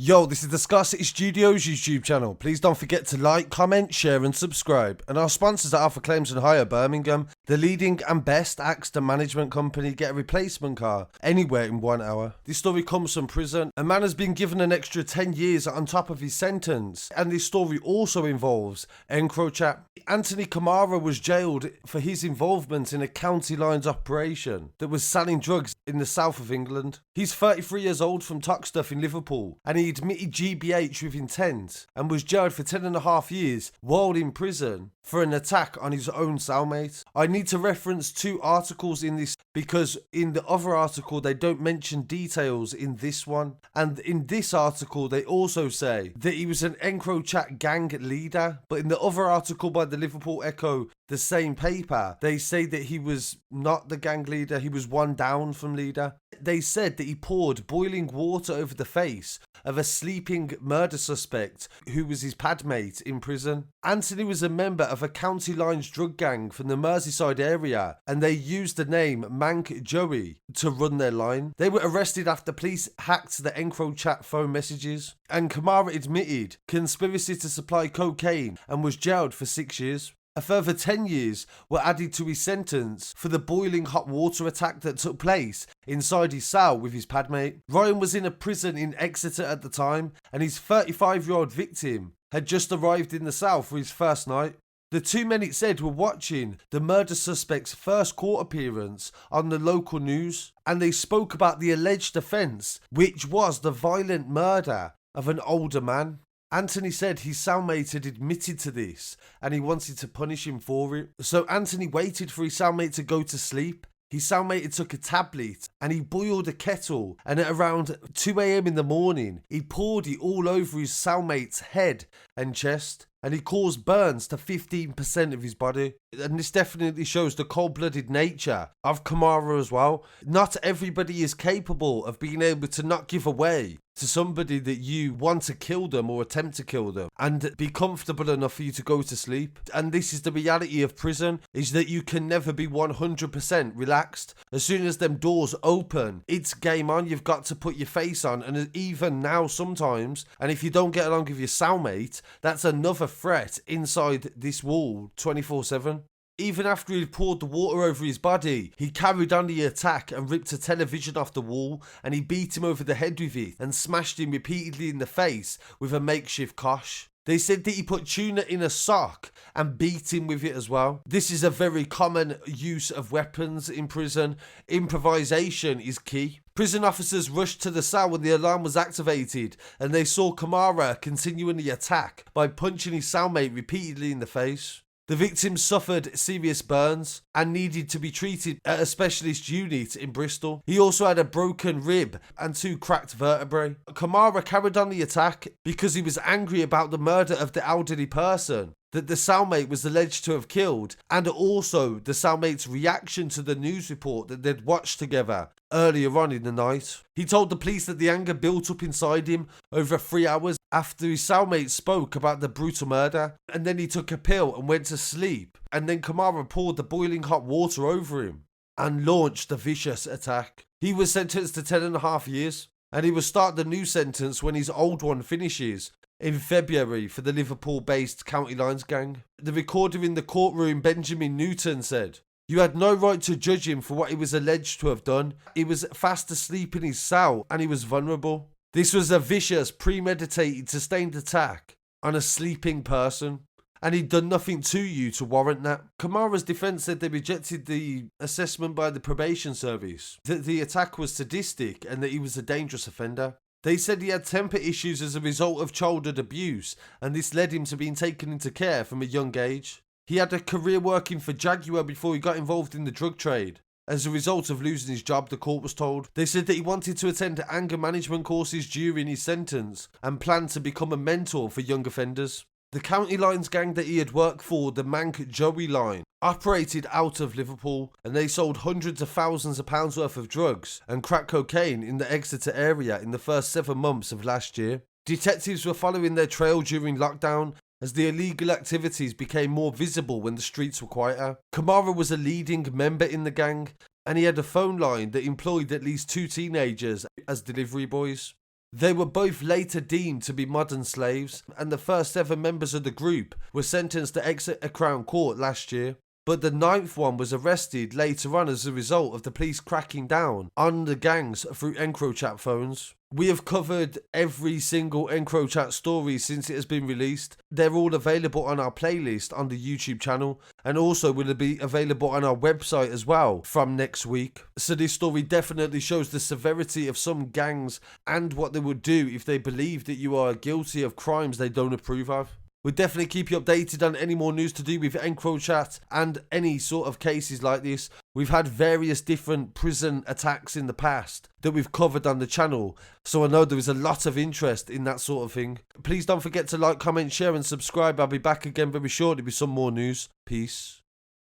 Yo, this is the Scarcity Studios YouTube channel. Please don't forget to like, comment, share and subscribe. And our sponsors are Alpha Claims and Hire Birmingham, the leading and best accident management company. Get a replacement car anywhere in 1 hour. This story comes from prison. A man has been given an extra 10 years on top of his sentence. And this story also involves EncroChat. Anthony Kamara was jailed for his involvement in a county lines operation that was selling drugs in the south of England. He's 33 years old from Toxteth in Liverpool, and he admitted GBH with intent and was jailed for 10.5 years while in prison for an attack on his own cellmate. I need to reference 2 articles in this because in the other article they don't mention details in this one, and in this article they also say that he was an EncroChat gang leader, but in the other article by the Liverpool Echo, the same paper, they say that he was not the gang leader, he was one down from leader. They said that he poured boiling water over the face of a sleeping murder suspect who was his padmate in prison. Anthony was a member of a county lines drug gang from the Merseyside area, and they used the name Manc Joey to run their line. They were arrested after police hacked the EncroChat phone messages, and Kamara admitted conspiracy to supply cocaine and was jailed for 6 years. A further 10 years were added to his sentence for the boiling hot water attack that took place inside his cell with his padmate. Ryan was in a prison in Exeter at the time, and his 35-year-old victim had just arrived in the cell for his first night. The 2 men, it said, were watching the murder suspect's first court appearance on the local news, and they spoke about the alleged offence, which was the violent murder of an older man. Anthony said his cellmate had admitted to this and he wanted to punish him for it. So Anthony waited for his cellmate to go to sleep. His cellmate had took a tablet and he boiled a kettle, and at around 2 a.m. in the morning he poured it all over his cellmate's head and chest, and he caused burns to 15% of his body. And this definitely shows the cold-blooded nature of Kamara as well. Not everybody is capable of being able to not give away to somebody that you want to kill them or attempt to kill them and be comfortable enough for you to go to sleep. And this is the reality of prison, is that you can never be 100% relaxed. As soon as them doors open, it's game on. You've got to put your face on, and even now sometimes, and if you don't get along with your cellmate, that's another threat inside this wall 24/7. Even after he'd poured the water over his body, he carried on the attack and ripped a television off the wall, and he beat him over the head with it and smashed him repeatedly in the face with a makeshift kosh. They said that he put tuna in a sock and beat him with it as well. This is a very common use of weapons in prison. Improvisation is key. Prison officers rushed to the cell when the alarm was activated, and they saw Kamara continuing the attack by punching his cellmate repeatedly in the face. The victim suffered serious burns and needed to be treated at a specialist unit in Bristol. He also had a broken rib and 2 cracked vertebrae. Kamara carried on the attack because he was angry about the murder of the elderly person that the cellmate was alleged to have killed, and also the cellmate's reaction to the news report that they'd watched together earlier on in the night. He told the police that the anger built up inside him over 3 hours after his cellmate spoke about the brutal murder, and then he took a pill and went to sleep, and then Kamara poured the boiling hot water over him and launched the vicious attack. He was sentenced to 10.5 years, and he will start the new sentence when his old one finishes in February for the Liverpool-based County Lines gang. The recorder in the courtroom, Benjamin Newton, said, "You had no right to judge him for what he was alleged to have done. He was fast asleep in his cell and he was vulnerable. This was a vicious, premeditated, sustained attack on a sleeping person, and he'd done nothing to you to warrant that." Kamara's defence said they rejected the assessment by the probation service that the attack was sadistic and that he was a dangerous offender. They said he had temper issues as a result of childhood abuse, and this led him to being taken into care from a young age. He had a career working for Jaguar before he got involved in the drug trade. As a result of losing his job, the court was told. They said that he wanted to attend anger management courses during his sentence and planned to become a mentor for young offenders. The County Lines gang that he had worked for, the Manc Joey line, operated out of Liverpool, and they sold hundreds of thousands of pounds worth of drugs and crack cocaine in the Exeter area in the first 7 months of last year. Detectives were following their trail during lockdown as the illegal activities became more visible when the streets were quieter. Kamara was a leading member in the gang, and he had a phone line that employed at least 2 teenagers as delivery boys. They were both later deemed to be modern slaves, and the first 7 members of the group were sentenced to Exeter Crown Court last year. But the 9th one was arrested later on as a result of the police cracking down on the gangs through EncroChat phones. We have covered every single EncroChat story since it has been released. They're all available on our playlist on the YouTube channel, and also will be available on our website as well from next week. So this story definitely shows the severity of some gangs and what they would do if they believe that you are guilty of crimes they don't approve of. We'll definitely keep you updated on any more news to do with EncroChat and any sort of cases like this. We've had various different prison attacks in the past that we've covered on the channel, so I know there is a lot of interest in that sort of thing. Please don't forget to like, comment, share and subscribe. I'll be back again very shortly with some more news. Peace.